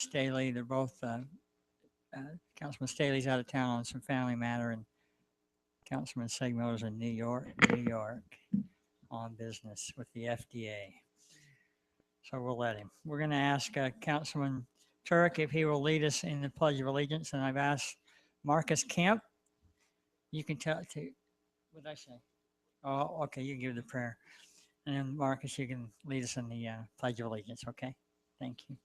Staley. They're both, Councilman Staley's out of town on some family matter, and Councilman Segmiller's in New York, on business with the FDA. So we'll let him. We're going to ask Councilman Turek if he will lead us in the Pledge of Allegiance, and I've asked Marcus Kemp. You can tell to what did I say? Oh, okay. You can give the prayer, and then Marcus, you can lead us in the Pledge of Allegiance. Okay. Thank you.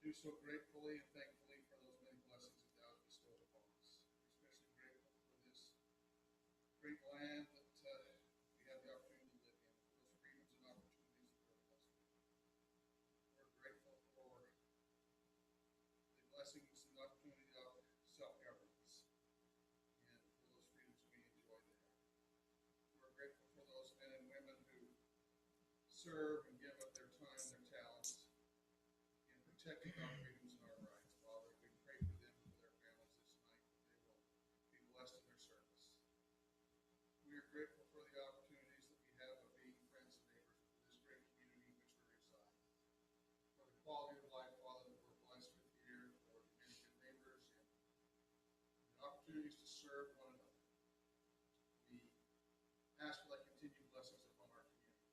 Do so gratefully and thankfully for those many blessings that thou hast bestowed upon us. Especially grateful for this great land that we have the opportunity to live in, for those freedoms and opportunities that are blessed. We're grateful for the blessings and opportunity of self-governance and for those freedoms we enjoy there. We're grateful for those men and women who serve and give up their time, their talents, in protecting our freedoms and our rights. Father, we pray for them and for their families this night, that they will be blessed in their service. We are grateful for the opportunities that we have of being friends and neighbors with this great community in which we reside. For the quality of life, Father, that we're blessed with here, for the many good neighbors and the opportunities to serve one another. We ask for thy continued blessings upon our community.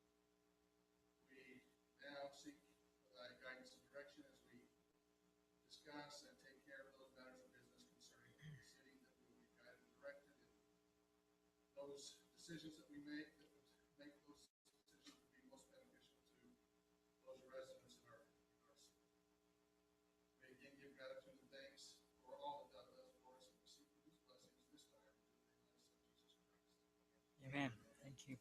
We now seek thy guidance and direction as we discuss and take care of those matters of business concerning the city, that we will be guided and directed in those decisions that we make, that would make those decisions to be most beneficial to those residents in our city. We again give gratitude and thanks for all that thou does for us, and we seek these blessings this time in the name of thy Son, Jesus Christ. Amen. Thank you.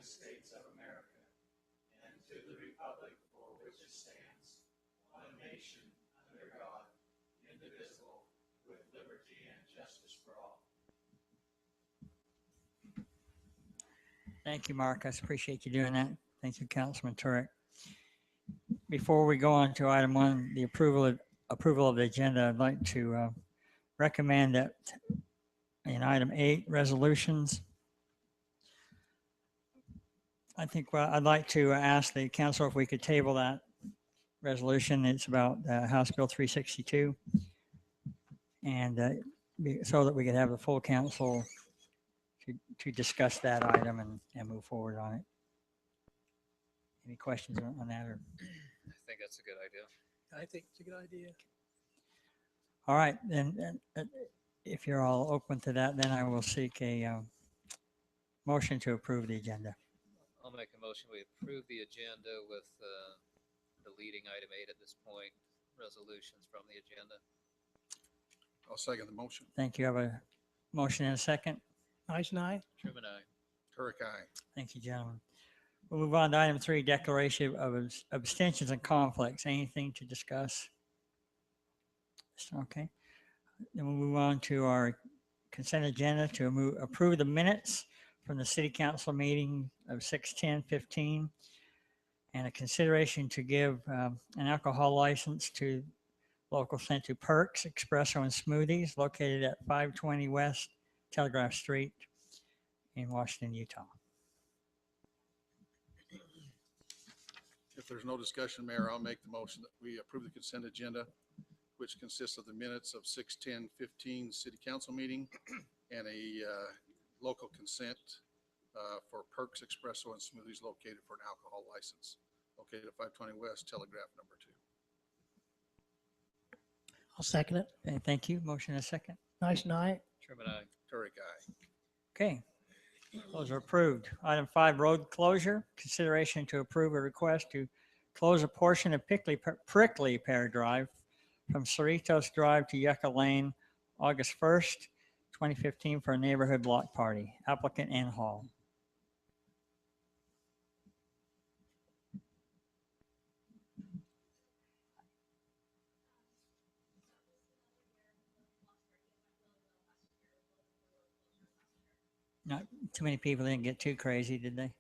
States of America and to the republic for which it stands, one nation, under God, indivisible, with liberty and justice for all. Thank you, Marcus. Appreciate you doing that. Thank you, Councilman Turek. Before we go on to item one, the approval of the agenda, I'd like to recommend that in item 8, resolutions, I think I'd like to ask the council if we could table that resolution. It's about House Bill 362, and so that we could have the full council to discuss that item and move forward on it. Any questions on that? Or? I think that's a good idea. I think it's a good idea. All right, then if you're all open to that, then I will seek a motion to approve the agenda. I'll make a motion. We approve the agenda with deleting item 8 at this point, resolutions from the agenda. I'll second the motion. Thank you. I have a motion and a second. Nice and I. Truman, aye. Turek, aye. Thank you, gentlemen. We'll move on to item 3, declaration of abstentions and conflicts. Anything to discuss? Okay. Then we'll move on to our consent agenda to approve the minutes from the city council meeting of 6/10/15, and a consideration to give an alcohol license to local scent to Perks Espresso and Smoothies located at 520 West Telegraph Street in Washington, Utah. If there's no discussion, Mayor, I'll make the motion that we approve the consent agenda, which consists of the minutes of 6/10/15 city council meeting and a local consent for Perks Espresso and Smoothies located for an alcohol license located at 520 West Telegraph number 2. I'll second it. Okay, thank you. Motion and a second. Nice and I. Truman, aye. Turek, aye. Okay, those are approved. Item 5, road closure. Consideration to approve a request to close a portion of Prickly Pear Drive from Cerritos Drive to Yucca Lane, August 1st 2015 for a neighborhood block party. Applicant N Hall. Not too many people didn't get too crazy, did they?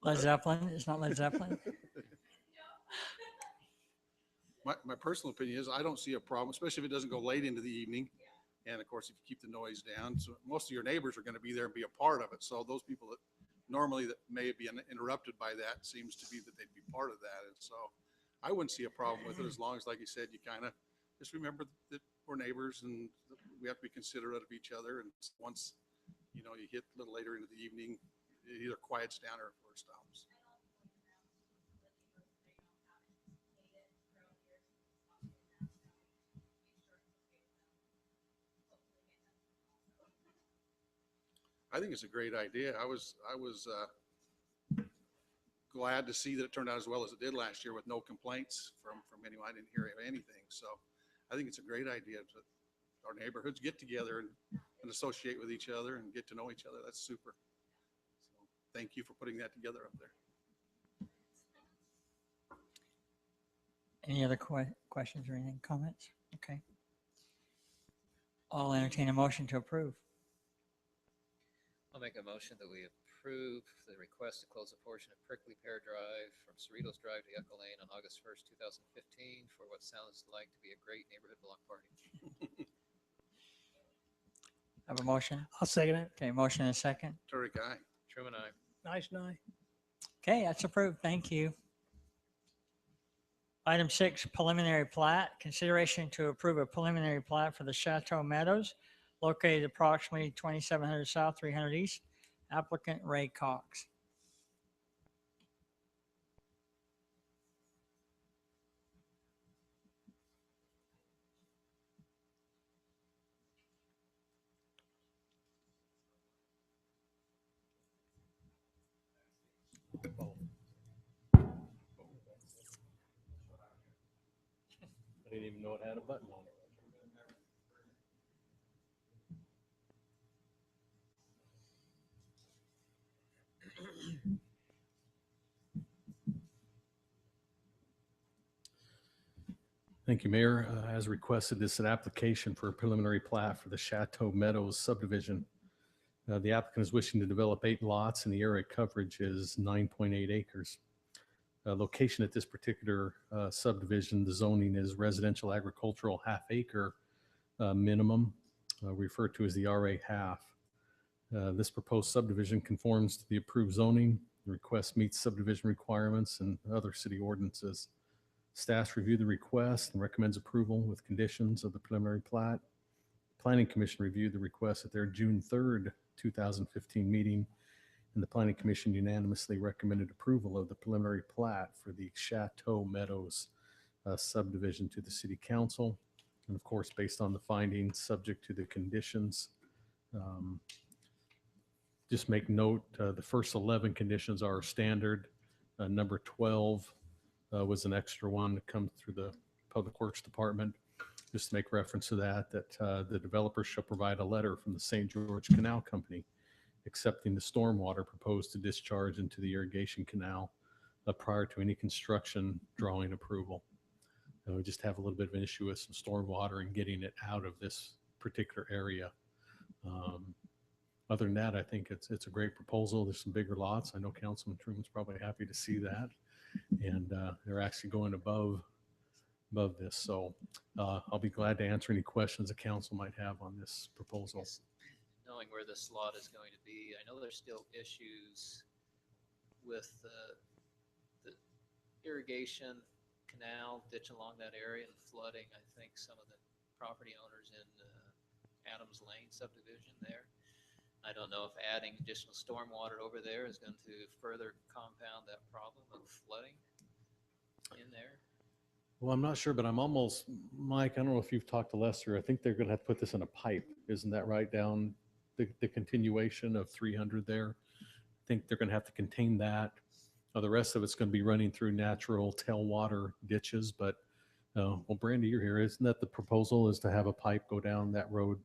Led Zeppelin? It's not Led Zeppelin? My personal opinion is I don't see a problem, especially if it doesn't go late into the evening. And of course, if you keep the noise down, so most of your neighbors are going to be there and be a part of it. So those people that normally that may be interrupted by that seems to be that they'd be part of that. And so I wouldn't see a problem with it as long as, like you said, you kind of just remember that we're neighbors and we have to be considerate of each other. And once, you hit a little later into the evening, it either quiets down or stops. I think it's a great idea. I was glad to see that it turned out as well as it did last year with no complaints from anyone. I didn't hear of anything. So I think it's a great idea to our neighborhoods get together and associate with each other and get to know each other. That's super. So thank you for putting that together up there. Any other questions or anything, comments? Okay. I'll entertain a motion to approve. I'll make a motion that we approve the request to close a portion of Prickly Pear Drive from Cerritos Drive to Yucca Lane on August 1st, 2015 for what sounds like to be a great neighborhood block party. Have a motion? I'll second it. Okay, motion and a second. Turek, aye. Truman, I. Nice night. Okay, that's approved. Thank you. Item 6, preliminary plat. Consideration to approve a preliminary plat for the Chateau Meadows located approximately 2700 South, 300 East. Applicant Ray Cox. I didn't even know it had a button on it. Thank you, Mayor. As requested, this is an application for a preliminary plat for the Chateau Meadows subdivision. The applicant is wishing to develop 8 lots and the area coverage is 9.8 acres. Location at this particular subdivision, the zoning is residential agricultural half-acre minimum, referred to as the RA half. This proposed subdivision conforms to the approved zoning. The request meets subdivision requirements and other city ordinances. Staff reviewed the request and recommends approval with conditions of the preliminary plat. Planning Commission reviewed the request at their June 3rd, 2015 meeting, and the Planning Commission unanimously recommended approval of the preliminary plat for the Chateau Meadows subdivision to the City Council. And of course, based on the findings, subject to the conditions. Just make note, the first 11 conditions are standard. Number 12 was an extra one that comes through the Public Works Department. Just to make reference to that, the developer shall provide a letter from the St. George Canal Company accepting the stormwater proposed to discharge into the irrigation canal prior to any construction drawing approval. We just have a little bit of an issue with some stormwater and getting it out of this particular area. Other than that, I think it's a great proposal. There's some bigger lots. I know Councilman Truman's probably happy to see that. And they're actually going above this. So I'll be glad to answer any questions the council might have on this proposal. Yes. knowing where the slot is going to be. I know there's still issues with the irrigation canal ditch along that area and flooding. I think some of the property owners in Adams Lane subdivision there. I don't know if adding additional stormwater over there is going to further compound that problem of flooding in there. Well, I'm not sure, but I'm almost, Mike, I don't know if you've talked to Lester. I think they're going to have to put this in a pipe. Isn't that right? Down the continuation of 300 there. I think they're going to have to contain that. The rest of it's going to be running through natural tailwater ditches. But, well, Brandy, you're here. Isn't that the proposal, is to have a pipe go down that road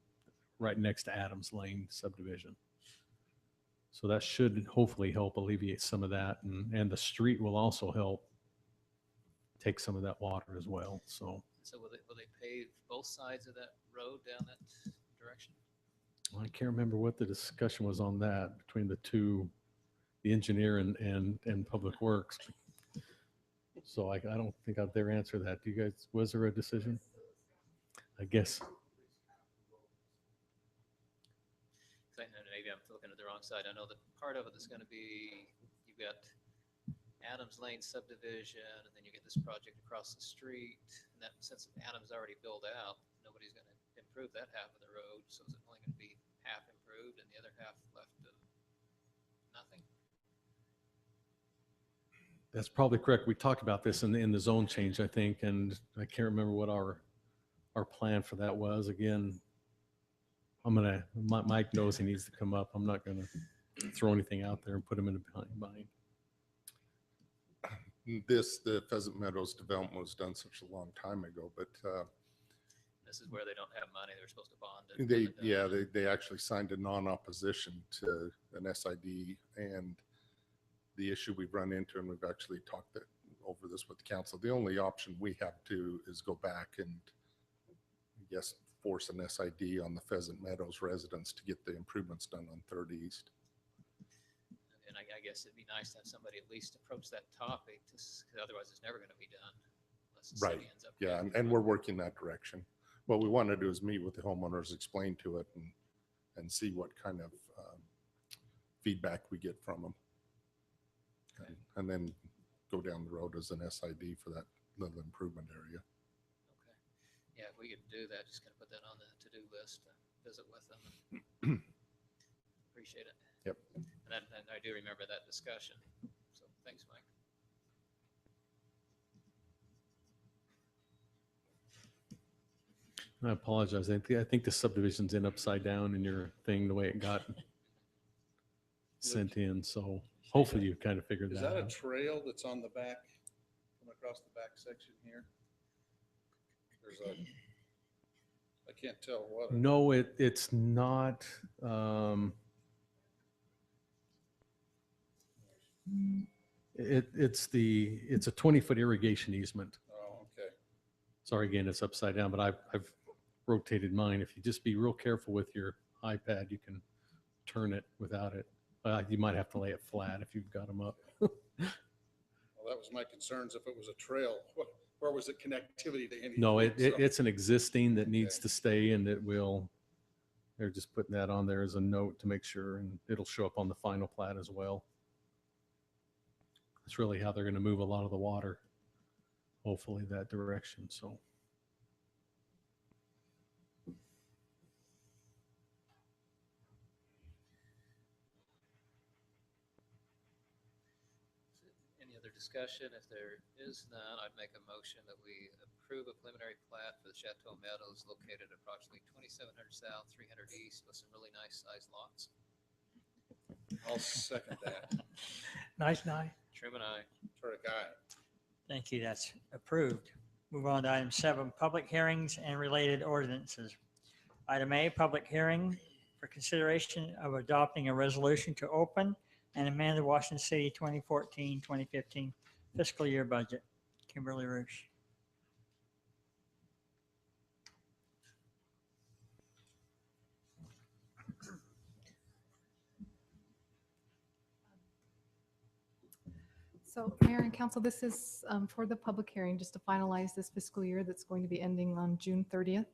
right next to Adams Lane subdivision? So that should hopefully help alleviate some of that. And the street will also help take some of that water as well. So will they pave both sides of that road down that direction? I can't remember what the discussion was on that between the two, the engineer and Public Works. So I don't think I'd dare answer that. Do you guys, was there a decision? I guess. Maybe I'm looking at the wrong side. I know that part of it is going to be, you've got Adams Lane subdivision, and then you get this project across the street. And that, since Adams already built out, nobody's going to improve that half of the road. So is it only going to be half improved and the other half left of nothing? That's probably correct. We talked about this in the zone change, I think, and I can't remember what our plan for that was. Again, Mike knows he needs to come up. I'm not going to throw anything out there and put him in a bind. The Pheasant Meadows development was done such a long time ago, but This is where they don't have money. They're supposed to bond it. they actually signed a non-opposition to an SID, and the issue we've run into, and we've actually talked over this with the council, the only option we have to is go back and, I guess, force an SID on the Pheasant Meadows residents to get the improvements done on 3rd East. And I guess it'd be nice to have somebody at least approach that topic, because otherwise it's never going to be done unless the Right. city ends up. Yeah, paying and for we're it. working that direction. What we want to do is meet with the homeowners, explain to it, and see what kind of feedback we get from them. And then go down the road as an SID for that little improvement area. Okay. Yeah, if we could do that, just kind of put that on the to-do list, visit with them. Appreciate it. Yep. And I do remember that discussion. So thanks, Mike. I apologize. I think the subdivision's in upside down in your thing, the way it got sent in. So hopefully you kind of figured Is that that a out. trail that's on the back, come across the back section here? There's I can't tell what. No, it's not. It's a 20-foot irrigation easement. Oh, okay. Sorry, again, it's upside down, but I've rotated mine. If you just be real careful with your iPad, you can turn it without it. You might have to lay it flat if you've got them up. Well, that was my concerns. If it was a trail, where was it connectivity to anything? No, So- it's an existing that needs Okay. to stay, and it will, they're just putting that on there as a note to make sure, and it'll show up on the final plat as well. That's really how they're going to move a lot of the water, hopefully that direction. So Any other discussion? If there is none, I'd make a motion that we approve a preliminary plat for the Chateau Meadows located approximately 2700 south, 300 east with some really nice sized lots. I'll second that. Nice night. Truman, I. Turek, aye. Thank you. That's approved. Move on to item 7, public hearings and related ordinances. Item A, public hearing for consideration of adopting a resolution to open and amend the Washington City 2014-2015 fiscal year budget. Kimberly Roosh. So Mayor and Council, this is for the public hearing, just to finalize this fiscal year that's going to be ending on June 30th.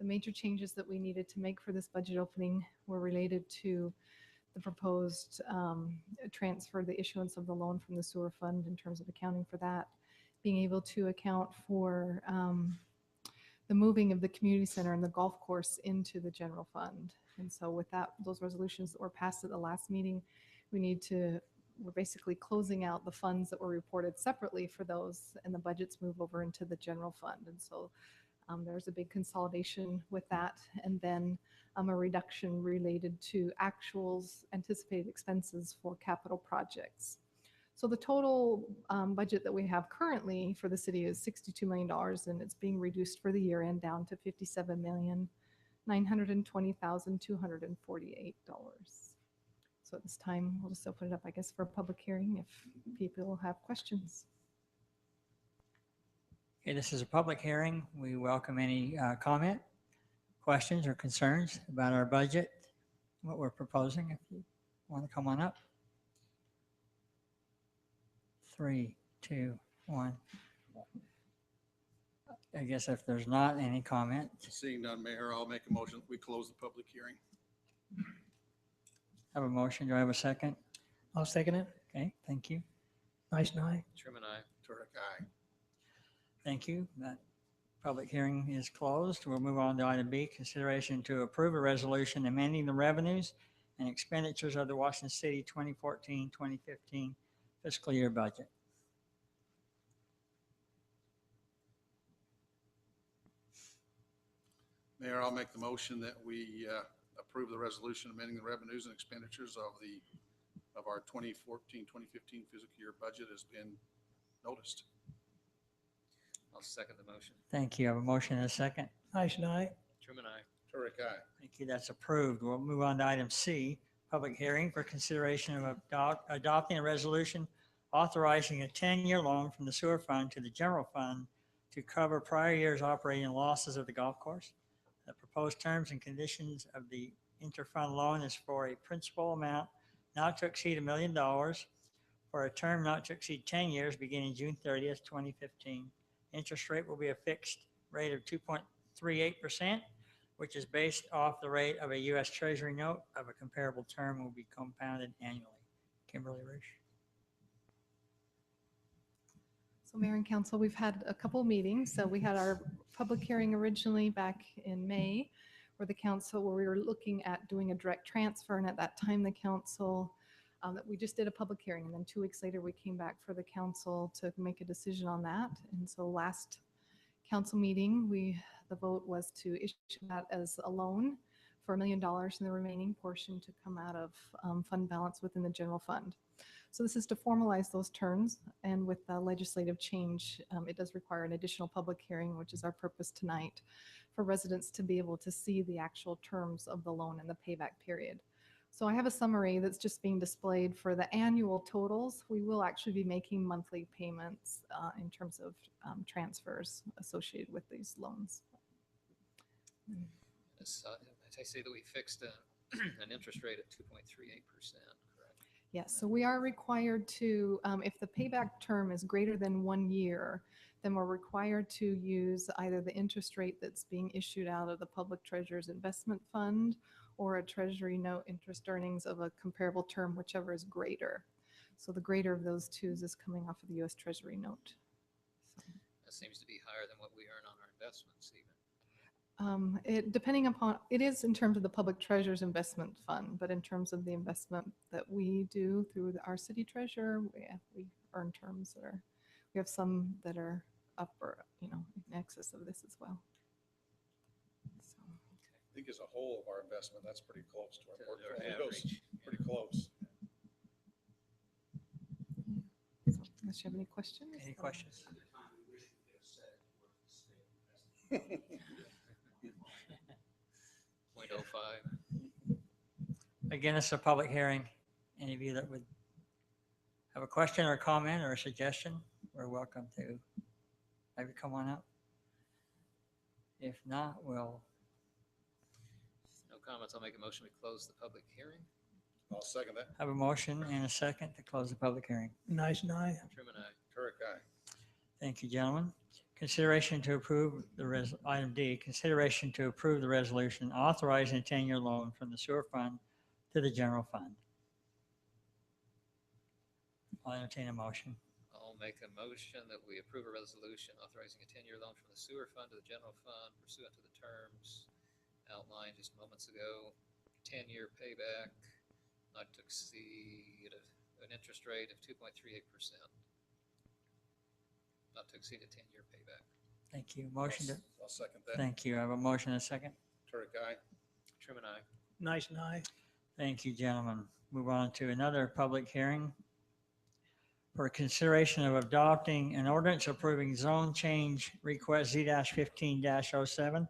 the major changes that we needed to make for this budget opening were related to the proposed transfer, the issuance of the loan from the sewer fund in terms of accounting for that, being able to account for the moving of the community center and the golf course into the general fund. And so with that, those resolutions that were passed at the last meeting, we're basically closing out the funds that were reported separately for those, and the budgets move over into the general fund. And so there's a big consolidation with that, and then a reduction related to actuals, anticipated expenses for capital projects. So the total budget that we have currently for the city is $62 million, and it's being reduced for the year end down to $57,920,248. So at this time, we'll just open it up, I guess, for a public hearing if people have questions. Okay, this is a public hearing. We welcome any comment, questions, or concerns about our budget, what we're proposing. If you want to come on up. 3, 2, 1. I guess if there's not any comment, Seeing none, Mayor, I'll make a motion that we close the public hearing. have a motion. Do I have a second? I'll second it. Okay, thank you. Nice night. Truman, I. Turek, aye. Thank you. That public hearing is closed. We'll move on to item B, consideration to approve a resolution amending the revenues and expenditures of the Washington City 2014-2015 fiscal year budget. Mayor, I'll make the motion that we approve the resolution amending the revenues and expenditures of our 2014-2015 fiscal year budget has been noticed. I'll second the motion. Thank you. I have a motion and a second. Nice night. Truman, I. Turek, aye. Thank you. That's approved. We'll move on to item C, public hearing for consideration of adopting a resolution authorizing a 10-year loan from the sewer fund to the general fund to cover prior year's operating losses of the golf course. The proposed terms and conditions of the interfund loan is for a principal amount not to exceed $1 million for a term not to exceed 10 years beginning June 30th, 2015. Interest rate will be a fixed rate of 2.38%, which is based off the rate of a U.S. Treasury note of a comparable term will be compounded annually. Kimberly Roosh. So Mayor and Council, we've had a couple of meetings. So we had our public hearing originally back in May where we were looking at doing a direct transfer. And at that time, the council, that we just did a public hearing. And then 2 weeks later, we came back for the council to make a decision on that. And so last council meeting, the vote was to issue that as a loan for $1 million and the remaining portion to come out of fund balance within the general fund. So this is to formalize those terms, and with the legislative change, it does require an additional public hearing, which is our purpose tonight, for residents to be able to see the actual terms of the loan and the payback period. So I have a summary that's just being displayed for the annual totals. We will actually be making monthly payments in terms of transfers associated with these loans. I say that we fixed an interest rate at 2.38%, correct? Yes, so we are required to, if the payback term is greater than 1 year, then we're required to use either the interest rate that's being issued out of the Public Treasurer's Investment Fund or a Treasury note interest earnings of a comparable term, whichever is greater. So the greater of those two is coming off of the U.S. Treasury note. So, That seems to be higher than what we earn on our investments even. depending upon, it is in terms of the Public Treasurer's Investment Fund, but in terms of the investment that we do through our city treasurer, we earn terms that are, we have some that are up or, in excess of this as well. So, I think as a whole of our investment, that's pretty close to our To portfolio. our It goes average. pretty close. so unless you have any questions? Any questions? 0.05. Again, it's a public hearing. Any of you that would have a question or a comment or a suggestion, we're welcome to maybe come on up. If not, we'll, No comments. I'll make a motion to close the public hearing. I'll second that. have a motion and a second to close the public hearing. Nice night. Truman, I. Turek, aye. Thank you, gentlemen. Consideration to approve item D, consideration to approve the resolution authorizing a 10-year loan from the sewer fund to the general fund. I'll entertain a motion. I'll make a motion that we approve a resolution authorizing a 10-year loan from the sewer fund to the general fund pursuant to the terms outlined just moments ago. 10-year payback, not to exceed an interest rate of 2.38%. Not to exceed a 10-year payback. Thank you. Motion to, I'll second that. thank you. I have a motion and a second. Turk, aye. Truman, I. Nice night. Thank you, gentlemen. Move on to another public hearing for consideration of adopting an ordinance approving zone change request Z-15-07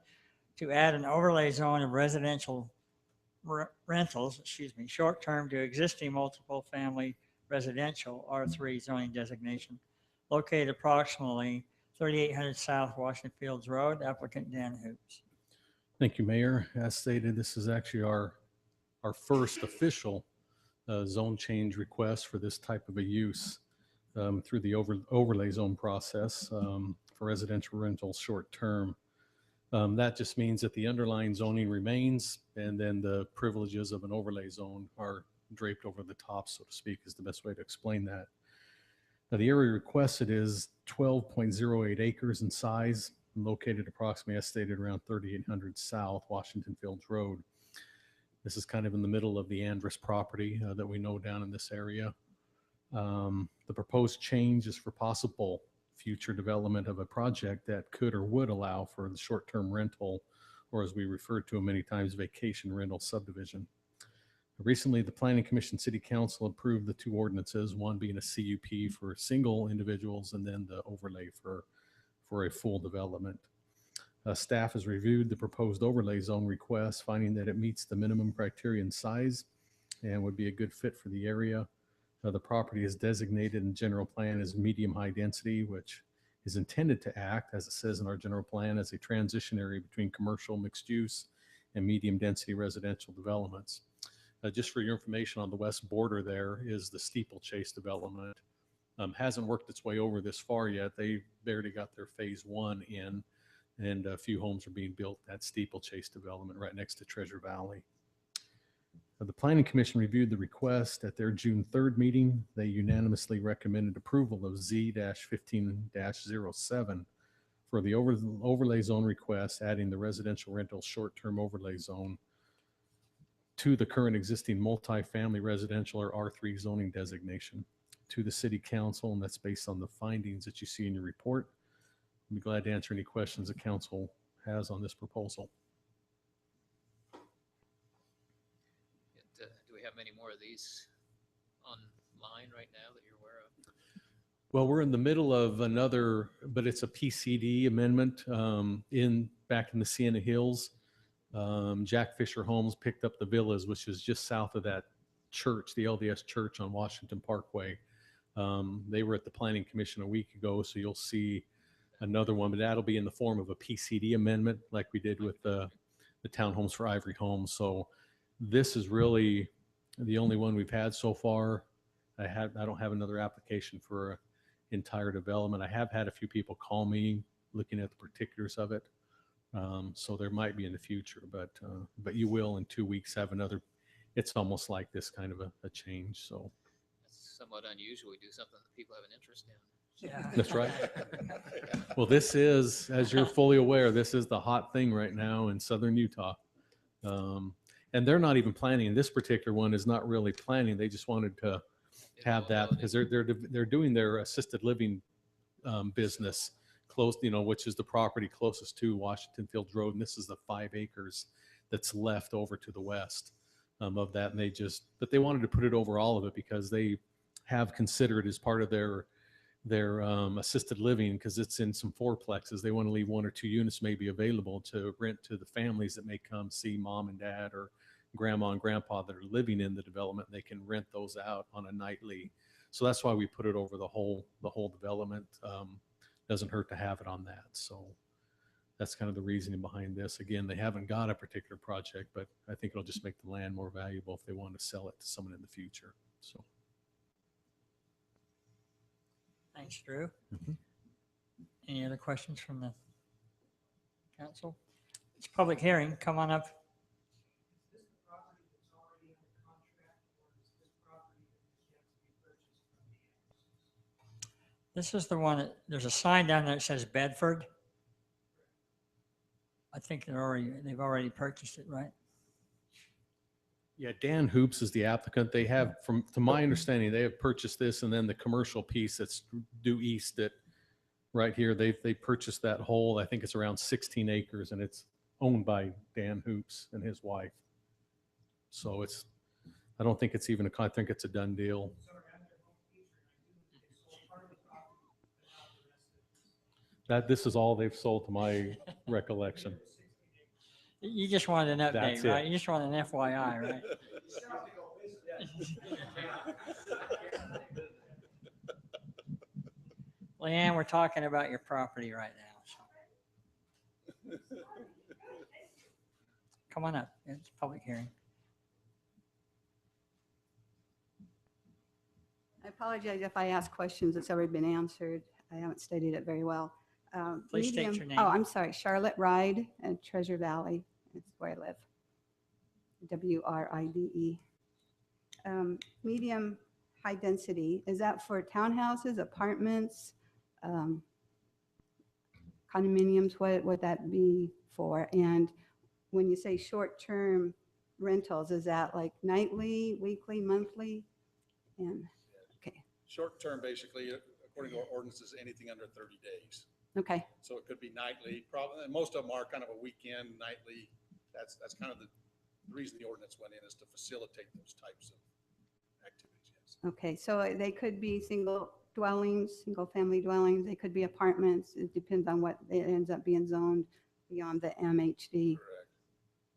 to add an overlay zone of residential rentals, short-term to existing multiple family residential R3 zoning designation located approximately 3800 South Washington Fields Road. Applicant Dan Hoops. Thank you, Mayor. As stated, this is actually our first official zone change request for this type of a use through the overlay zone process for residential rentals short term. That just means that the underlying zoning remains, and then the privileges of an overlay zone are draped over the top, so to speak, is the best way to explain that. Now, the area requested is 12.08 acres in size, located approximately, as stated, around 3800 South Washington Fields Road. This is kind of in the middle of the Andrus property that we know down in this area. The proposed change is for possible future development of a project that could or would allow for the short-term rental, or as we refer to it many times, vacation rental subdivision. Recently, the Planning Commission City Council approved the two ordinances, one being a CUP for single individuals and then the overlay for a full development. Staff has reviewed the proposed overlay zone request, finding that it meets the minimum criteria in size and would be a good fit for the area. The property is designated in general plan as medium high density, which is intended to act, as it says in our general plan, as a transition area between commercial mixed use and medium density residential developments. Just for your information, on the west border there is the Steeplechase development. Hasn't worked its way over this far yet. They barely got their phase one in, and a few homes are being built at Steeplechase development right next to Treasure Valley. The Planning Commission reviewed the request at their June 3rd meeting. They unanimously recommended approval of Z-15-07 for the overlay zone request, adding the residential rental short-term overlay zone to the current existing multifamily residential or R3 zoning designation to the City Council, and that's based on the findings that you see in your report. I'd be glad to answer any questions the council has on this proposal. Do we have many more of these online right now that you're aware of? Well, we're in the middle of another, but it's a PCD amendment back in the Sienna Hills. Jack Fisher Homes picked up the villas, which is just south of that church, the LDS church on Washington Parkway. They were at the Planning Commission a week ago, so you'll see another one, but that'll be in the form of a PCD amendment like we did with the townhomes for Ivory Homes. So this is really the only one we've had so far. I don't have another application for entire development. I have had a few people call me looking at the particulars of it. So there might be in the future, but you will in 2 weeks have another. It's almost like this kind of a change. So That's somewhat unusual. We do something that people have an interest in. Yeah. that's right. Well, this is, as you're fully aware, this is the hot thing right now in southern Utah. And they're not even planning. This particular one is not really planning. They just wanted to have that because they're doing their assisted living business close, which is the property closest to Washington Fields Road. And this is the 5 acres that's left over to the west of that. And but they wanted to put it over all of it because they have considered as part of their assisted living, because it's in some fourplexes. They want to leave 1 or 2 units maybe available to rent to the families that may come see mom and dad or grandma and grandpa that are living in the development. They can rent those out on a nightly. So that's why we put it over the whole development. Doesn't hurt to have it on that. So that's kind of the reasoning behind this. Again, they haven't got a particular project, but I think it'll just make the land more valuable if they want to sell it to someone in the future. So. Thanks, Drew. Mhm. Any other questions from the council? It's a public hearing. Come on up. This is the one that, there's a sign down there that says Bedford. I think they've already purchased it, right? Yeah, Dan Hoops is the applicant. They have, to my understanding, they have purchased this, and then the commercial piece that's due east at right here, they purchased that whole, I think it's around 16 acres, and it's owned by Dan Hoops and his wife. So I don't think it's even I think it's a done deal. This is all they've sold to my recollection. You just wanted an That's update, it. right? You just wanted an FYI, right? Leanne, we're talking about your property right now. So. Come on up. It's a public hearing. I apologize if I ask questions that's already been answered. I haven't studied it very well. Please state Medium- your name. Oh, I'm sorry, Charlotte Ride at Treasure Valley. That's where I live. WRIDE. Medium high density, is that for townhouses, apartments, condominiums? What would that be for? And when you say short-term rentals, is that like nightly, weekly, monthly? And, Short-term, basically, according to our ordinances, anything under 30 days. okay, So it could be nightly, probably, and most of them are kind of a weekend, nightly. That's kind of the reason the ordinance went in, is to facilitate those types of activities, yes. okay. So they could be single dwellings, single-family dwellings. They could be apartments. It depends on what it ends up being zoned beyond the MHD. Correct.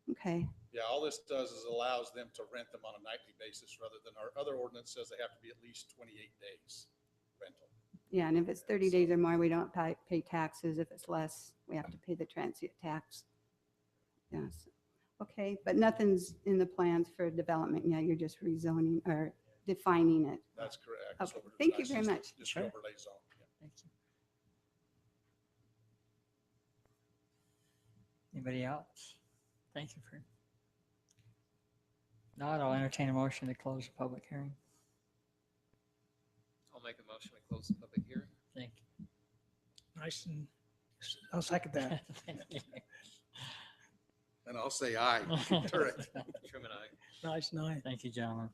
Okay, Yeah, all this does is allows them to rent them on a nightly basis, rather than our other ordinance says they have to be at least 28 days rental. yeah, and if it's 30 days or more, we don't pay taxes. If it's less, we have to pay the transient tax. Yes, okay, but nothing's in the plans for development yet. You're just rezoning or defining it. That's correct. Okay, So thank you that's very just- much. Just Sure. an overlay zone. Yeah. Thank you. Anybody else? Thank you for. Not, I'll entertain a motion to close the public hearing. I'll make a motion to close the public hearing. Thank Nice and I'll second you. that. Thank you. And I'll say aye. Turek. Truman, I. Nice night. Thank you, gentlemen.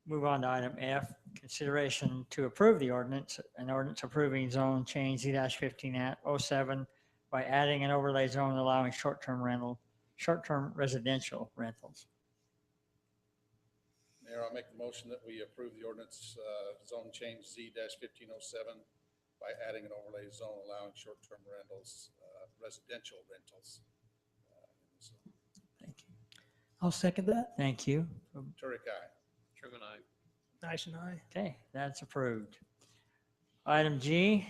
Move on to item F, consideration to approve the ordinance, an ordinance approving zone change Z-15 at 07 by adding an overlay zone allowing short-term residential rentals. Mayor, I'll make the motion that we approve the ordinance, zone change Z-1507 by adding an overlay zone allowing short-term rentals, residential rentals. in the zone. Thank you. I'll second that. Thank you. Turek, aye. Truman, I. Nice and I. Okay, that's approved. Item G,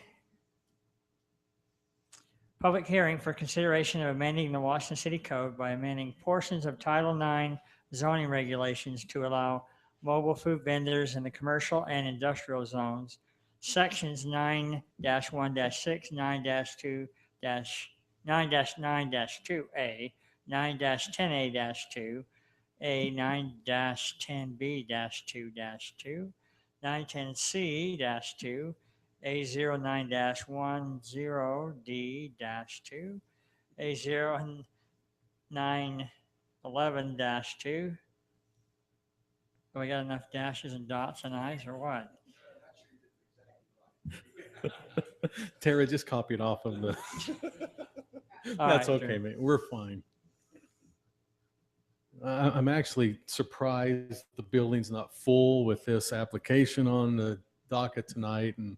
public hearing for consideration of amending the Washington City Code by amending portions of Title IX zoning regulations to allow mobile food vendors in the commercial and industrial zones, sections 9-1-6, 9-2, 9-9-2A, 9-10A-2, A 9-10B-2-2, 910C-2, A09-10D-2, A0911-2. We got enough dashes and dots and I's or what? Tara, just copy it off of the. All That's right, okay, Drew. mate. We're fine. I'm actually surprised the building's not full with this application on the docket tonight, and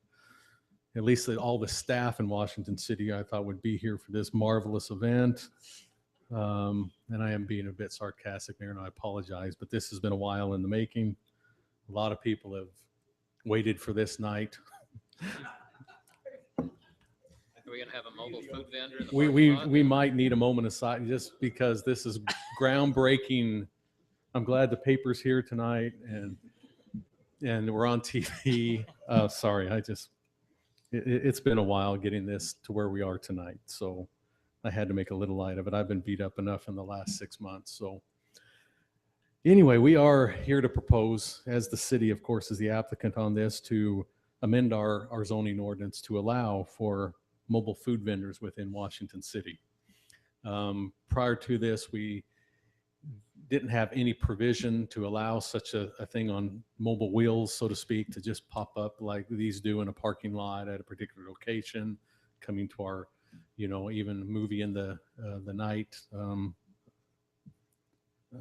at least that all the staff in Washington City I thought would be here for this marvelous event. And I am being a bit sarcastic there, and I apologize, but this has been a while in the making. A lot of people have waited for this night. Are we gonna have a mobile food vendor in the We, parking we, lot? we might need a moment aside just because this is groundbreaking. I'm glad the paper's here tonight and we're on TV. Sorry, it's been a while getting this to where we are tonight. So I had to make a little light of it. I've been beat up enough in the last 6 months. So anyway, we are here to propose, as the city, of course, is the applicant on this, to amend our zoning ordinance to allow for mobile food vendors within Washington City. Prior to this, we didn't have any provision to allow such a thing on mobile wheels, so to speak, to just pop up like these do in a parking lot at a particular location, coming to our, even movie in the night,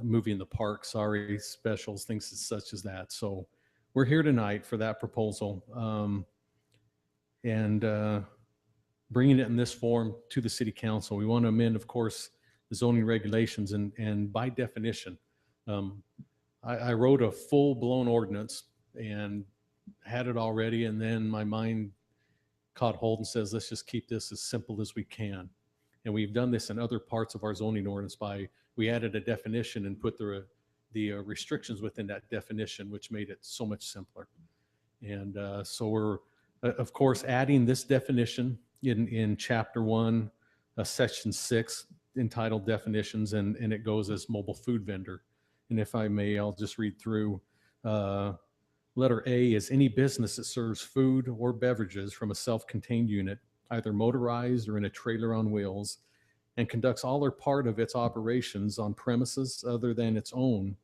movie in the park, specials, things such as that. So we're here tonight for that proposal, and bringing it in this form to the city council. We want to amend, of course, the zoning regulations, and by definition, I wrote a full-blown ordinance and had it already, and then my mind caught hold and says, let's just keep this as simple as we can. And we've done this in other parts of our zoning ordinance we added a definition and put the restrictions within that definition, which made it so much simpler. And so we're, of course, adding this definition in Chapter 1, Section 6, entitled Definitions, and it goes as mobile food vendor. And if I may, I'll just read through. Letter A is any business that serves food or beverages from a self-contained unit, either motorized or in a trailer on wheels, and conducts all or part of its operations on premises other than its own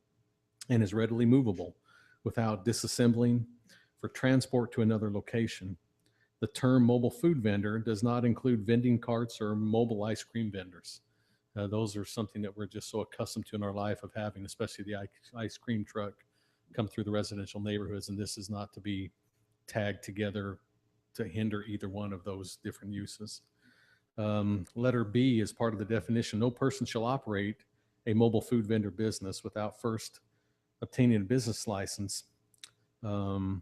and is readily movable without disassembling for transport to another location. The term mobile food vendor does not include vending carts or mobile ice cream vendors. Those are something that we're just so accustomed to in our life of having, especially the ice cream truck come through the residential neighborhoods, and this is not to be tagged together to hinder either one of those different uses. Letter B is part of the definition. No person shall operate a mobile food vendor business without first obtaining a business license and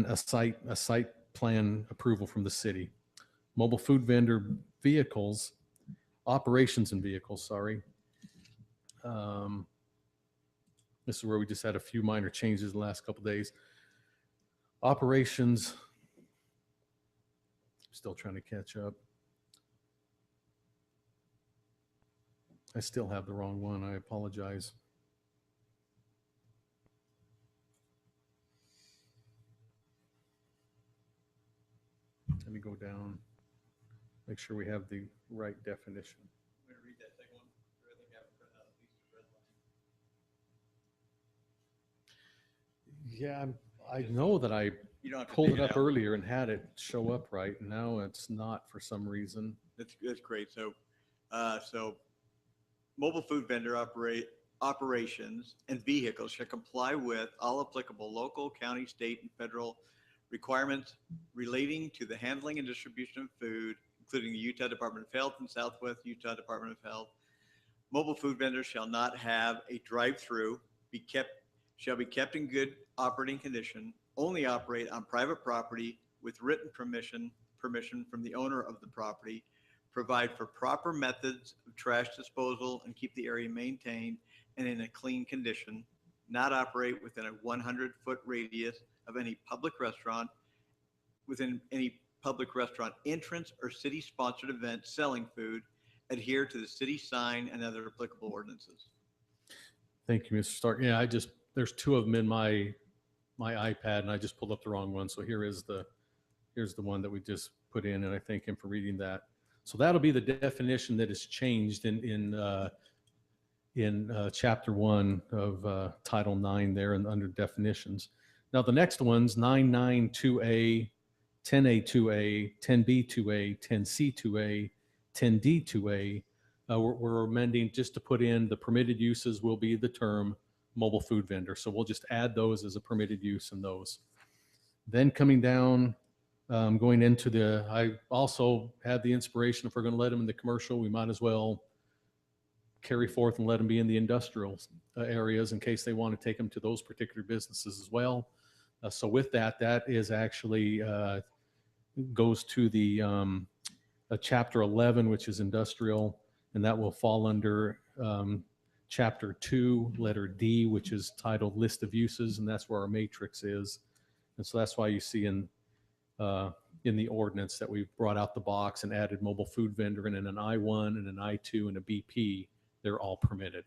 a site plan approval from the city. Mobile food vendor vehicles, operations and vehicles, this is where we just had a few minor changes the last couple of days. Operations, still trying to catch up. I still have the wrong one. I apologize. Let me go down, make sure we have the right definition. I'm going to read that second one. I think I have it printed out, at least the red line. Yeah, I know that I You don't have to pulled dig it up out. earlier and had it show up right, and now it's not for some reason. That's great. So mobile food vendor operations and vehicles shall comply with all applicable local, county, state, and federal requirements relating to the handling and distribution of food, including the Utah Department of Health and Southwest Utah Department of Health. Mobile food vendors shall not have a drive-through, shall be kept in good operating condition, only operate on private property with written permission from the owner of the property, provide for proper methods of trash disposal and keep the area maintained and in a clean condition, not operate within a 100-foot radius of any public restaurant, within any public restaurant entrance or city-sponsored event selling food, adhere to the city sign and other applicable ordinances. Thank you, Mr. Stark. Yeah, there's two of them in my iPad, and I just pulled up the wrong one. So here's the one that we just put in, and I thank him for reading that. So that'll be the definition that is changed in Chapter 1 of Title 9 there and under definitions. Now the next ones, 992A, 10A2A, 10B2A, 10C2A, 10D2A, we're amending just to put in the permitted uses will be the term mobile food vendor. So we'll just add those as a permitted use in those. Then coming down, going into I also had the inspiration, if we're going to let them in the commercial, we might as well carry forth and let them be in the industrial areas in case they want to take them to those particular businesses as well. So with that is actually goes to the Chapter 11, which is industrial, and that will fall under Chapter 2, letter D, which is titled List of Uses, and that's where our matrix is. And so that's why you see in the ordinance that we brought out the box and added mobile food vendor, and in an I-1 and an I-2 and a BP, they're all permitted.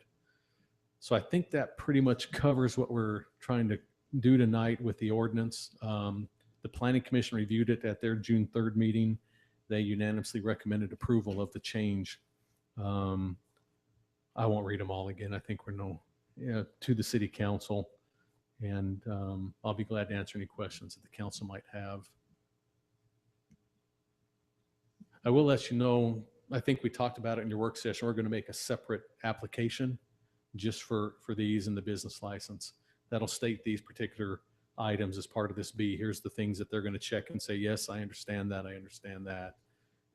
So I think that pretty much covers what we're trying to do tonight with the ordinance. The Planning Commission reviewed it at their June 3rd meeting. They unanimously recommended approval of the change. I won't read them all again. I think to the city council. And I'll be glad to answer any questions that the council might have. I will let you know, I think we talked about it in your work session. We're going to make a separate application just for these in the business license. That'll state these particular items as part of this B. Here's the things that they're going to check and say, yes, I understand that. I understand that.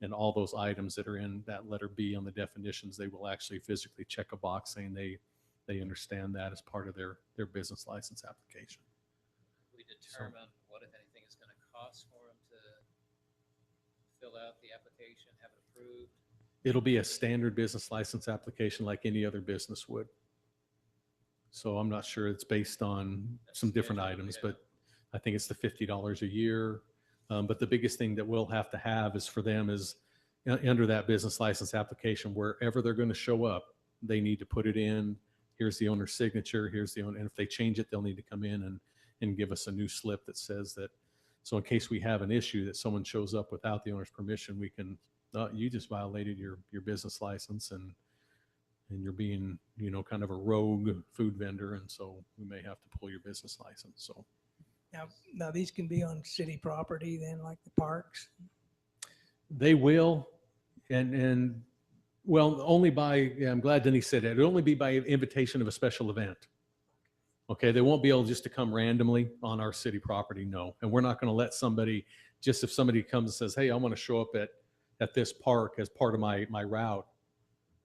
And all those items that are in that letter B on the definitions, they will actually physically check a box saying they understand that as part of their business license application. We determine what, if anything, is going to cost for them to fill out the application, have it approved. It'll be a standard business license application like any other business would. So I'm not sure it's based on some different items, but I think it's the $50 a year. But the biggest thing that we'll have to have is for them is under that business license application, wherever they're going to show up, they need to put it in. Here's the owner's signature. Here's the owner. And if they change it, they'll need to come in and give us a new slip that says that. So in case we have an issue that someone shows up without the owner's permission, we can, you just violated your business license and you're being, kind of a rogue food vendor. And so we may have to pull your business license. So. Now these can be on city property then, like the parks? They will. And well, only by, I'm glad Denise said it. It'll only be by invitation of a special event. Okay. They won't be able just to come randomly on our city property. No. And we're not going to let somebody, just if somebody comes and says, hey, I want to show up at this park as part of my route,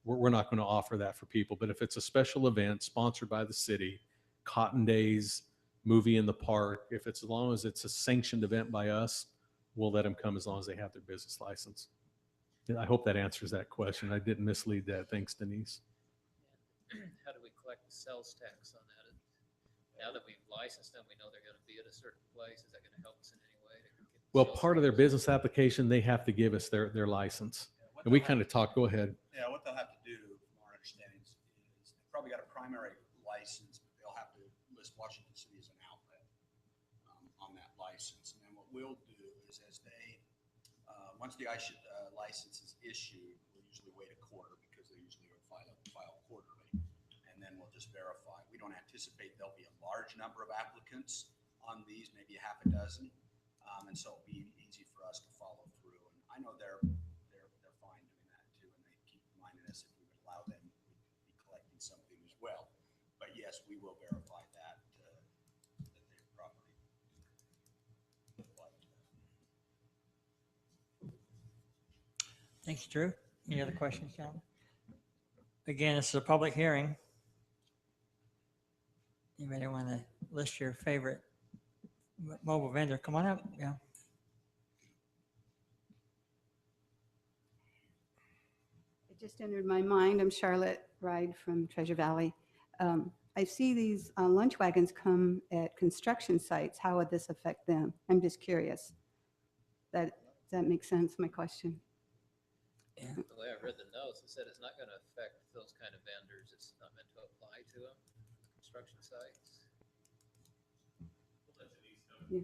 we're not going to offer that for people. But if it's a special event sponsored by the city, Cotton Days, movie in the park, if it's as long as it's a sanctioned event by us, we'll let them come as long as they have their business license. I hope that answers that question. I didn't mislead that. Thanks, Denise. How do we collect the sales tax on that? Now that we've licensed them, we know they're going to be at a certain place. Is that going to help us in any way? To get the Well, sales part of their tax? business application, they have to give us their license. And we kind of talk, go ahead. Yeah, what they'll have to do, from our understanding, is they've probably got a primary license, but they'll have to list Washington City as an outlet on that license. And then what we'll do is as they, once the license is issued, we'll usually wait a quarter because they usually file quarterly. And then we'll just verify. We don't anticipate there'll be a large number of applicants on these, maybe a half a dozen. And so it'll be easy for us to follow through. And I know they're fine doing that too. And they keep reminding us if we would allow them, we'd be collecting something as well. But yes, we will verify that they're properly. Thanks, Drew. Any other questions, gentlemen? Again, this is a public hearing. Anybody want to list your favorite mobile vendor? Come on up. Yeah. It just entered my mind. I'm Charlotte Ride from Treasure Valley. I see these lunch wagons come at construction sites. How would this affect them? I'm just curious. Does that make sense, my question? Yeah. The way I read the notes, it said it's not going to affect those kind of vendors. It's not meant to apply to them, construction sites. Yeah.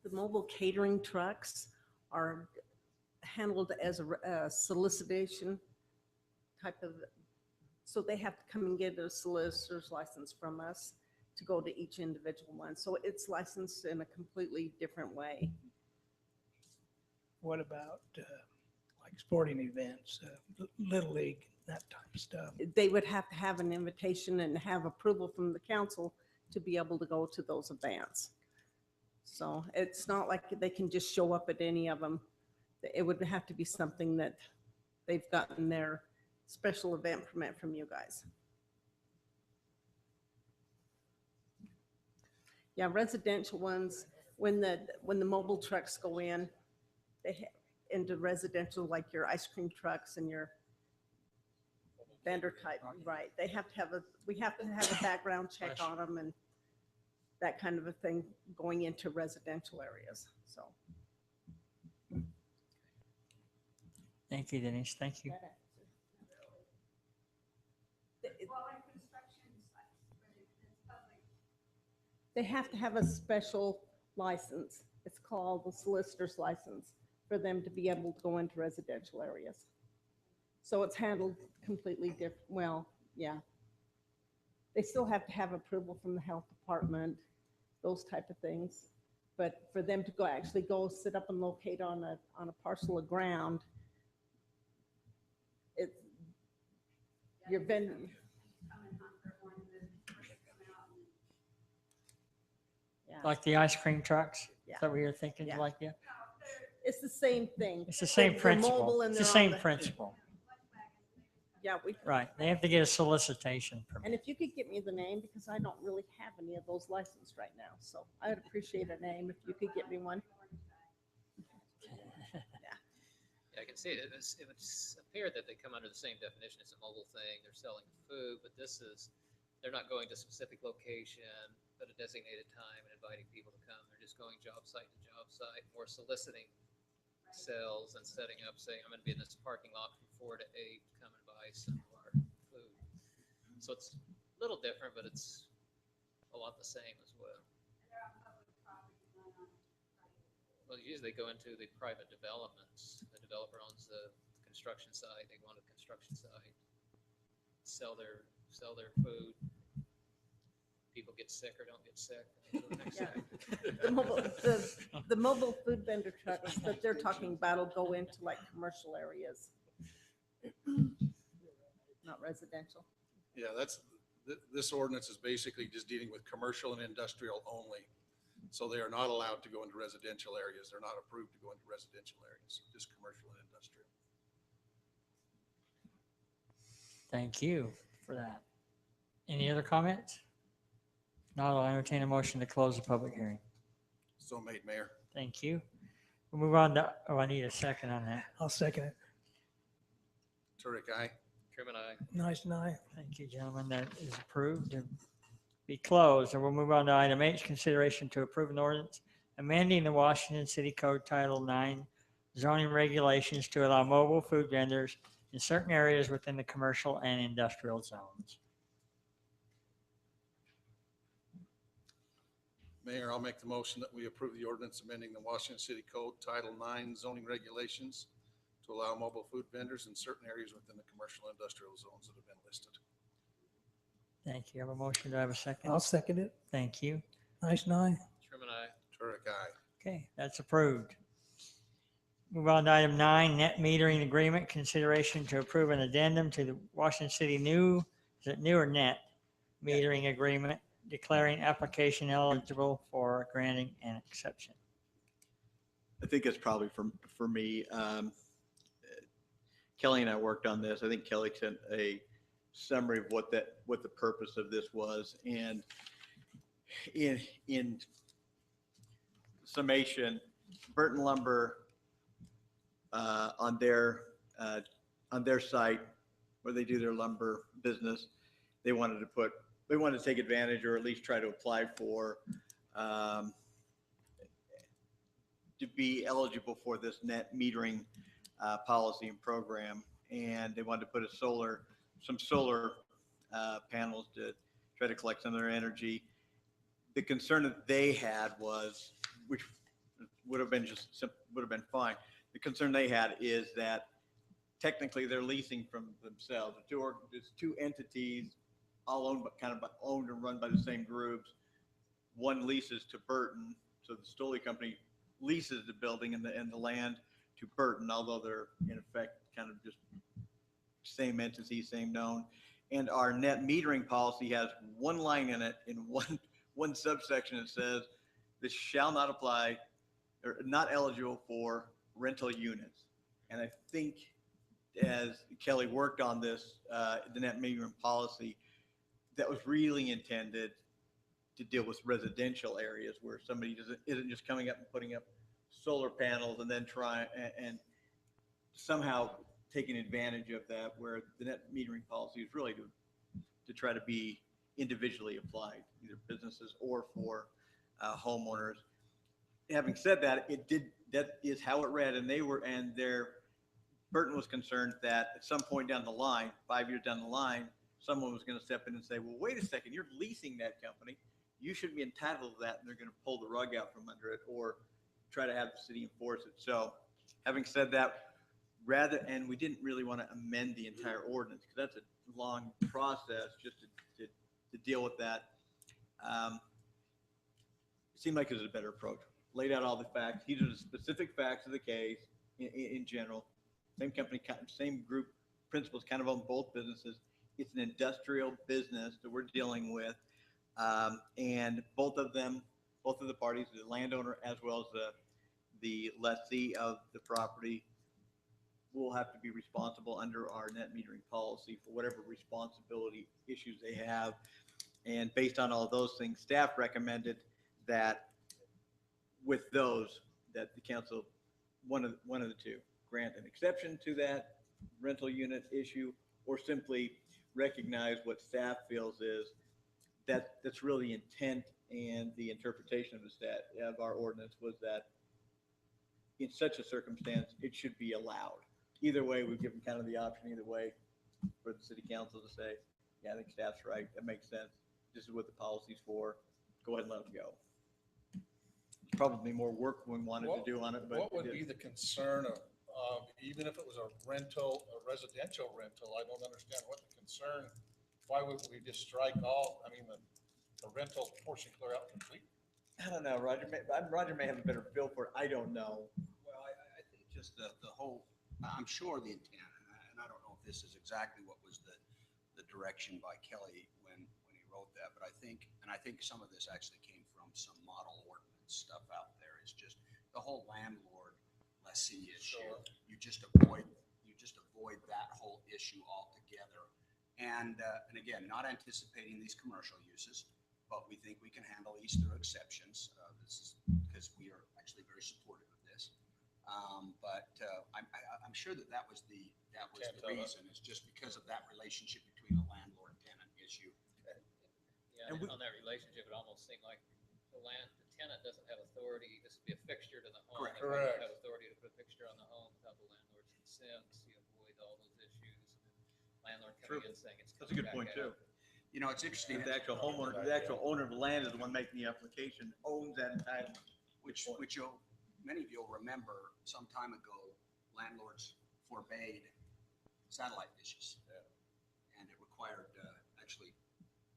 The mobile catering trucks are handled as a solicitation type of, so they have to come and get a solicitor's license from us to go to each individual one. So it's licensed in a completely different way. What about like sporting events, Little League, that type of stuff? They would have to have an invitation and have approval from the council to be able to go to those events. So it's not like they can just show up at any of them. It would have to be something that they've gotten their special event permit from you guys. Yeah, residential ones, when the mobile trucks go in, into residential, like your ice cream trucks and your vendor type, right. They have to have we have to have a background check on them and that kind of a thing going into residential areas, so. Thank you, Denise. Thank you. They have to have a special license. It's called the solicitor's license for them to be able to go into residential areas. So it's handled completely different. Well, yeah. They still have to have approval from the health department, those type of things. But for them to actually go sit up and locate on a parcel of ground, it's, you're vending. Yeah. Like the ice cream trucks? Yeah. Is that what you're thinking? Yeah. Like, yeah? It's the same thing. It's the same They're principle. mobile and It's the they're on same principle. Yeah, Right. They have to get a solicitation permit. and if you could get me the name, because I don't really have any of those licensed right now, so I would appreciate a name if you could get me one. Yeah, I can see it. It would appear that they come under the same definition. It's a mobile thing. They're selling food, but this is, they're not going to a specific location at a designated time and inviting people to come. They're just going job site to job site, more soliciting sales and setting up, saying, I'm going to be in this parking lot from 4 to 8, come and buy some of our food. So it's a little different, but it's a lot the same as well. Well, usually they go into the private developments. The developer owns the construction site. They go on the construction site, sell their food. People get sick or don't get sick. and go to the next Yeah. site. The mobile food vendor trucks that they're talking about will go into like commercial areas. Not residential. Yeah, this ordinance is basically just dealing with commercial and industrial only. So they are not allowed to go into residential areas. They're not approved to go into residential areas, just commercial and industrial. Thank you for that. Any other comments? Not, I'll entertain a motion to close the public hearing. So made, Mayor. Thank you. We'll move on to, I need a second on that. I'll second it. Turek, aye. Truman, I. Nice and I. Thank you, gentlemen. That is approved and be closed. And we'll move on to item H, consideration to approve an ordinance amending the Washington City Code Title IX zoning regulations to allow mobile food vendors in certain areas within the commercial and industrial zones. Mayor, I'll make the motion that we approve the ordinance amending the Washington City Code Title IX zoning regulations to allow mobile food vendors in certain areas within the commercial and industrial zones that have been listed. Thank you. Have a motion. Do I have a second? I'll second it. Thank you. Nice and I. Truman, I. Turek, aye. Okay, that's approved. Move on to item 9, net metering agreement, consideration to approve an addendum to the Washington City is it new or net metering agreement, declaring application eligible for granting an exception. I think it's probably for me. Kelly and I worked on this. I think Kelly sent a summary of what the purpose of this was. And in summation, Burton Lumber on their site where they do their lumber business, they wanted to take advantage or at least try to apply for to be eligible for this net metering policy and program. And they wanted to put some solar panels to try to collect some of their energy. The concern that they had was, which would have been fine. The concern they had is that technically they're leasing from themselves. There's two entities, all owned, but kind of owned and run by the same groups. One leases to Burton, so the Stoley company leases the building and the land to Burton, although they're in effect kind of just same entity, same known. And our net metering policy has one line in it, in one subsection, that says this shall not apply or not eligible for rental units. And I think as Kelly worked on this, the net metering policy, that was really intended to deal with residential areas where somebody isn't just coming up and putting up solar panels and then try and somehow taking advantage of that, where the net metering policy is really to try to be individually applied, either businesses or for homeowners. Having said that, that is how it read, and Burton was concerned that at some point down the line, 5 years down the line, someone was going to step in and say, well, wait a second, you're leasing that company. You shouldn't be entitled to that. And they're going to pull the rug out from under it or try to have the city enforce it. So having said that, and we didn't really want to amend the entire ordinance because that's a long process just to deal with that. It seemed like it was a better approach. Laid out all the facts. These are the specific facts of the case in general. Same company, same group principals kind of own both businesses. It's an industrial business that we're dealing with. And both of the parties, the landowner as well as the lessee of the property, will have to be responsible under our net metering policy for whatever responsibility issues they have. And based on all those things, staff recommended that with those, that the council, one of the two, grant an exception to that rental unit issue, or simply recognize what staff feels is that's really the intent and the interpretation of our ordinance was that in such a circumstance, it should be allowed. Either way, we've given kind of the option either way for the city council to say, yeah, I think staff's right. That makes sense. This is what the policy's for. Go ahead and let them go. Probably more work we wanted to do on it, but What would be the concern of, even if it was a rental, a residential rental, I don't understand what the concern, why would we just strike all, the rental portion clear out completely? I don't know, Roger may have a better feel for it. I don't know. Well, I think just the whole, I'm sure the intent, and I don't know if this is exactly what was the direction by Kelly when he wrote that, but I think some of this actually came from some model ordinance stuff out there. It's just the whole landlord lessee issue. Sure. You just avoid that whole issue altogether. And again, not anticipating these commercial uses, but we think we can handle these through exceptions. This is because we are actually very supportive of this. But I'm sure that was the reason. It's just because of that relationship between the landlord and tenant issue. Yeah, and on that relationship, it almost seemed like the tenant doesn't have authority. This would be a fixture to the home. Correct. They don't have authority to put a fixture on the home without the landlord's consent. So you avoid all those issues. Landlord coming in saying it's That's a good coming point back too. out. You know, it's interesting. The actual homeowner, the actual owner of the land is the one making the application, owns that entitlement. Which many of you'll remember some time ago, landlords forbade satellite dishes. And it required actually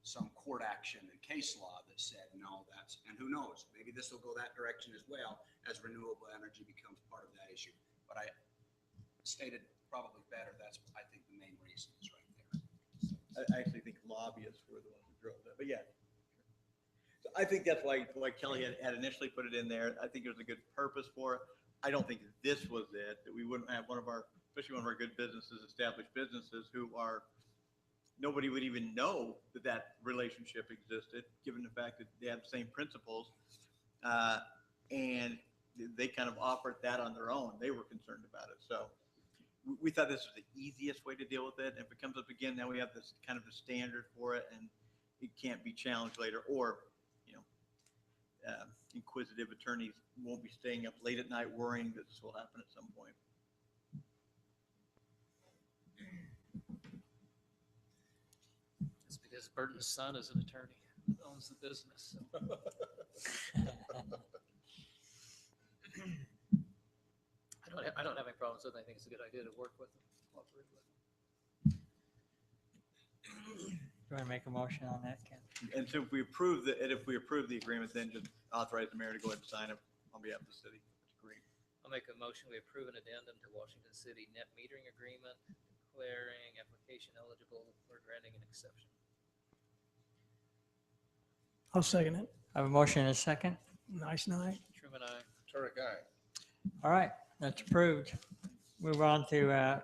some court action and case law that said, no, and who knows, maybe this will go that direction as well as renewable energy becomes part of that issue. But I stated probably better, that's, I think, the main reason is right there. I actually think lobbyists were the ones who drove that, but yeah. So I think that's why Kelly had initially put it in there. I think it was a good purpose for it. I don't think this was it, that we wouldn't have especially one of our good businesses, established businesses nobody would even know that relationship existed, given the fact that they have the same principles. And they kind of offered that on their own. They were concerned about it. So we thought this was the easiest way to deal with it. And if it comes up again, now we have this kind of a standard for it and it can't be challenged later, or, inquisitive attorneys won't be staying up late at night worrying that this will happen at some point. It's because Burton's son is an attorney that owns the business. So. I don't have any problems with it. I think it's a good idea to work with them, cooperate with them. Do you want to make a motion on that, Ken? And so if we approve the agreement, then just authorize the mayor to go ahead and sign it on behalf of the city. That's great. I'll make a motion. We approve an addendum to Washington City net metering agreement, declaring application eligible for granting an exception. I'll second it. I have a motion and a second. Nice night. Truman, I. Turek, aye. All right, that's approved. Move on to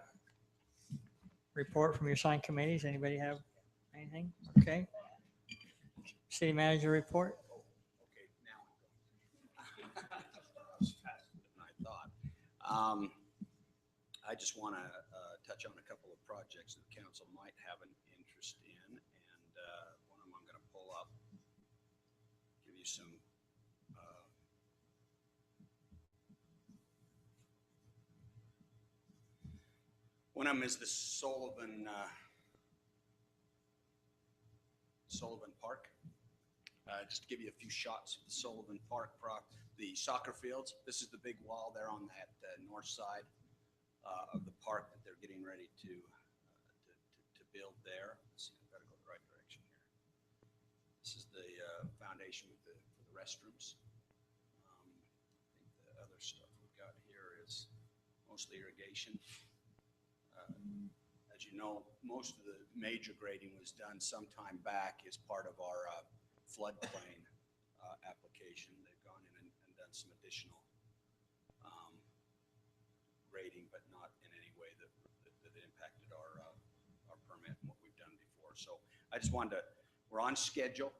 report from your assigned committees. Anybody have anything? Okay. City manager report. Okay, now. I thought. I just want to touch on a couple of projects that the council might have an interest in, and one of them I'm going to pull up, give you some. One of them is the Sullivan Park. Just to give you a few shots of the Sullivan Park, the soccer fields. This is the big wall there on that north side of the park that they're getting ready to build there. Let's see, I've got to go the right direction here. This is the foundation for the restrooms. I think the other stuff we've got here is mostly irrigation. As you know, most of the major grading was done some time back as part of our floodplain application. They've gone in and done some additional grading, but not in any way that impacted our permit and what we've done before. So I just wanted to, we're on schedule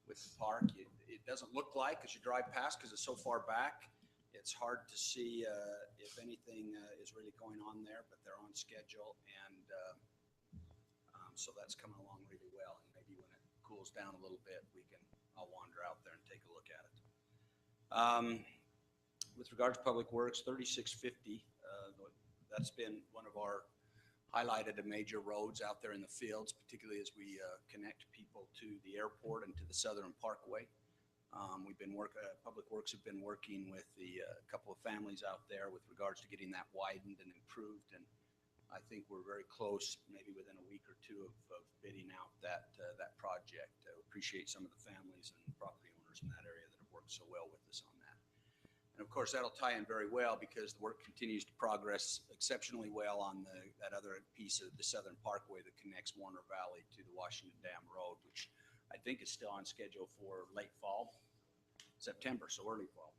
with the park. It doesn't look like as you drive past because it's so far back. It's hard to see if anything is really going on there, but they're on schedule, and so that's coming along really well. And maybe when it cools down a little bit, I'll wander out there and take a look at it. With regard to Public Works, 3650, that's been one of our highlighted major roads out there in the fields, particularly as we connect people to the airport and to the Southern Parkway. Public Works have been working with the couple of families out there with regards to getting that widened and improved, and I think we're very close, maybe within a week or two of bidding out that project. I appreciate some of the families and property owners in that area that have worked so well with us on that. And of course, that'll tie in very well because the work continues to progress exceptionally well on that other piece of the Southern Parkway that connects Warner Valley to the Washington Dam Road, which I think is still on schedule for late fall, September, so early fall.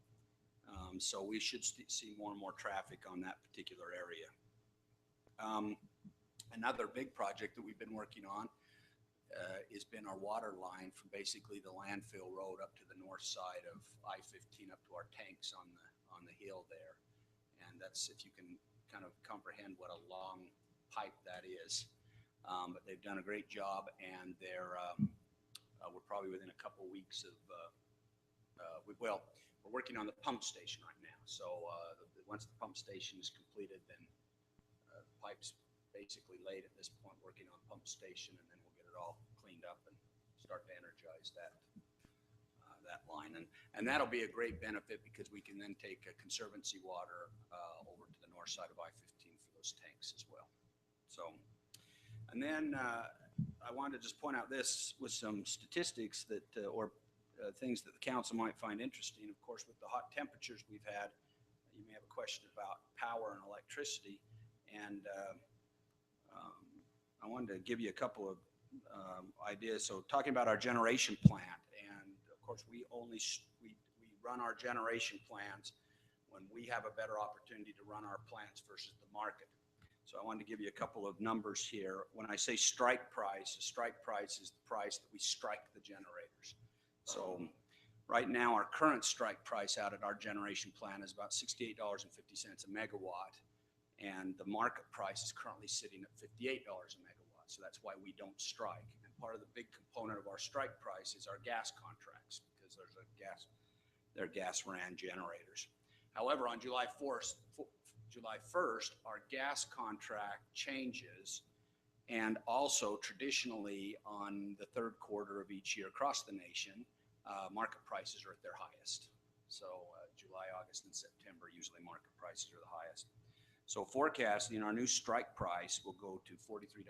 So we should see more and more traffic on that particular area. Another big project that we've been working on has been our water line from basically the landfill road up to the north side of I-15 up to our tanks on the hill there. And that's, if you can kind of comprehend what a long pipe that is. But they've done a great job, and we're probably within a couple of weeks of, we're working on the pump station right now. So once the pump station is completed, then the pipe's basically laid at this point, working on pump station, and then we'll get it all cleaned up and start to energize that line. And that'll be a great benefit because we can then take conservancy water over to the north side of I-15 for those tanks as well. So, and then I wanted to just point out this with some statistics that, things that the council might find interesting. Of course, with the hot temperatures we've had, you may have a question about power and electricity. And I wanted to give you a couple of ideas. So talking about our generation plant, and of course we run our generation plants when we have a better opportunity to run our plants versus the market. So I wanted to give you a couple of numbers here. When I say strike price, the strike price is the price that we strike the generators. So right now, our current strike price out at our generation plant is about $68.50 a megawatt. And the market price is currently sitting at $58 a megawatt. So that's why we don't strike. And part of the big component of our strike price is our gas contracts, because they're gas ran generators. However, on July 1st, our gas contract changes, and also traditionally on the third quarter of each year across the nation, market prices are at their highest. So July, August, and September, usually market prices are the highest. So forecasting, our new strike price will go to $43.50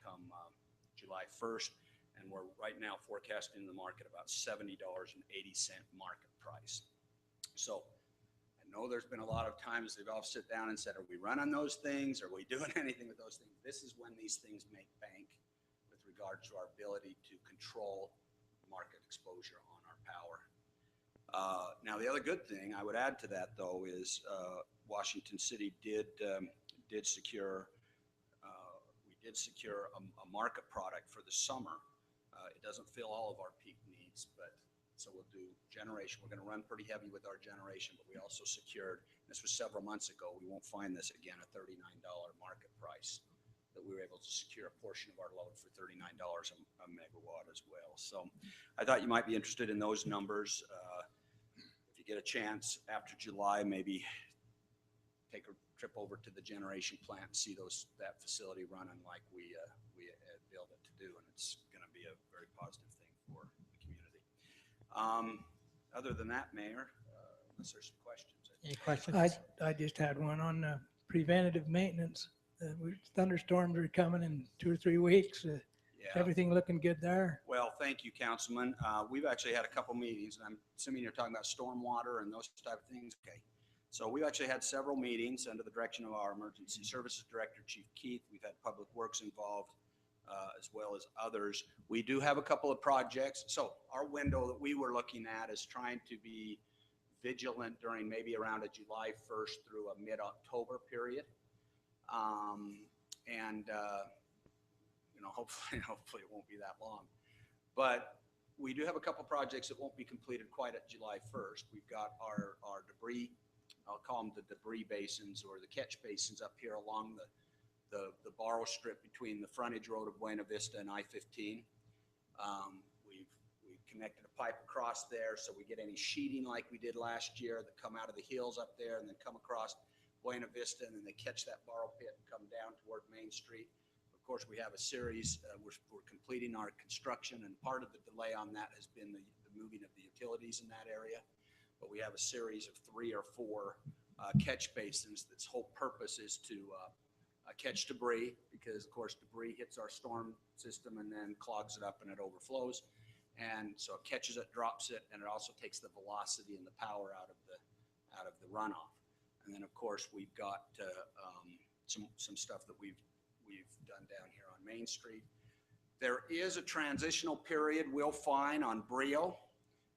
come July 1st, and we're right now forecasting in the market about $70.80 market price. So I know there's been a lot of times they've all sit down and said, are we running those things? Are we doing anything with those things? This is when these things make bank with regard to our ability to control market exposure on our power. Now, the other good thing I would add to that, though, is Washington City did secure a market product for the summer. It doesn't fill all of our peak needs, but So we'll do generation. We're going to run pretty heavy with our generation, but we also secured, this was several months ago, we won't find this again, a $39 market price, that we were able to secure a portion of our load for $39 a megawatt as well. So I thought you might be interested in those numbers. If you get a chance after July, maybe take a trip over to the generation plant and see that facility running like we built it to do, and it's going to be a very positive thing for the community. Other than that, Mayor, unless there's some questions. Any questions? I just had one on preventative maintenance. Thunderstorms are coming in 2 or 3 weeks. Yeah. Everything looking good there? Well, thank you, Councilman. We've actually had a couple meetings, and I'm assuming you're talking about stormwater and those type of things. Okay. So we've actually had several meetings under the direction of our Emergency Services Director, Chief Keith. We've had Public Works involved, as well as others. We do have a couple of projects. So our window that we were looking at is trying to be vigilant during maybe around a July 1st through a mid-October period. Hopefully it won't be that long. But we do have a couple projects that won't be completed quite at July 1st. We've got our debris, I'll call them the debris basins or the catch basins up here along the borrow strip between the frontage road of Buena Vista and I-15. We've connected a pipe across there so we get any sheeting like we did last year that come out of the hills up there and then come across Buena Vista, and then they catch that borrow pit and come down toward Main Street. Of course, we have a series, we're completing our construction, and part of the delay on that has been the moving of the utilities in that area. But we have a series of 3 or 4 catch basins that's whole purpose is to catch debris, because of course debris hits our storm system and then clogs it up and it overflows. And so it catches it, drops it, and it also takes the velocity and the power out of the runoff. And then of course we've got some stuff that we've done down here on Main Street. There is a transitional period we'll find on Brio,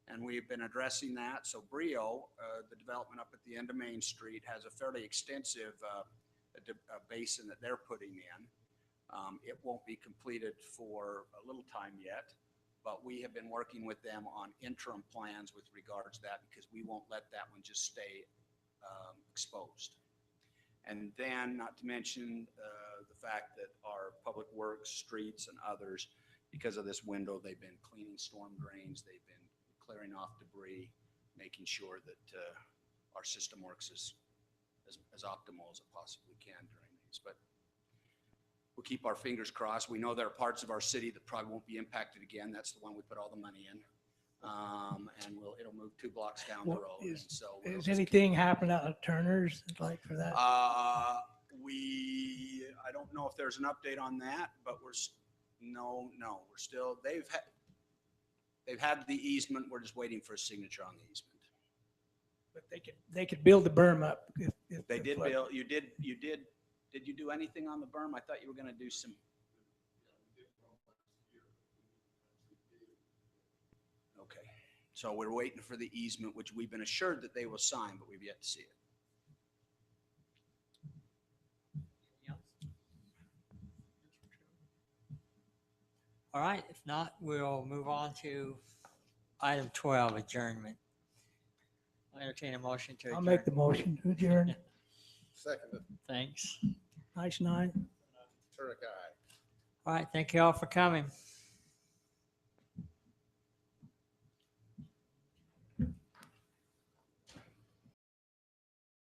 and we've been addressing that. So Brio, the development up at the end of Main Street, has a fairly extensive basin that they're putting in. It won't be completed for a little time yet, but we have been working with them on interim plans with regards to that, because we won't let that one just stay exposed. And then, not to mention the fact that our public works, streets, and others, because of this window, they've been cleaning storm drains, they've been clearing off debris, making sure that our system works as optimal as it possibly can during these. But we'll keep our fingers crossed. We know there are parts of our city that probably won't be impacted again. That's the one we put all the money in. And it'll move 2 blocks down the road. And so Is anything happening out of Turner's like for that? I don't know if there's an update on that, but we're still, they've had the easement. We're just waiting for a signature on the easement. But they could build the berm up if They the did flood- build, did you do anything on the berm? I thought you were going to do some. Okay. So we're waiting for the easement, which we've been assured that they will sign, but we've yet to see it. All right, if not, we'll move on to item 12, adjournment. I'll entertain a motion to adjourn. I'll make the motion to adjourn. Second, Thanks. Nice night. Turek, aye. All right, thank you all for coming.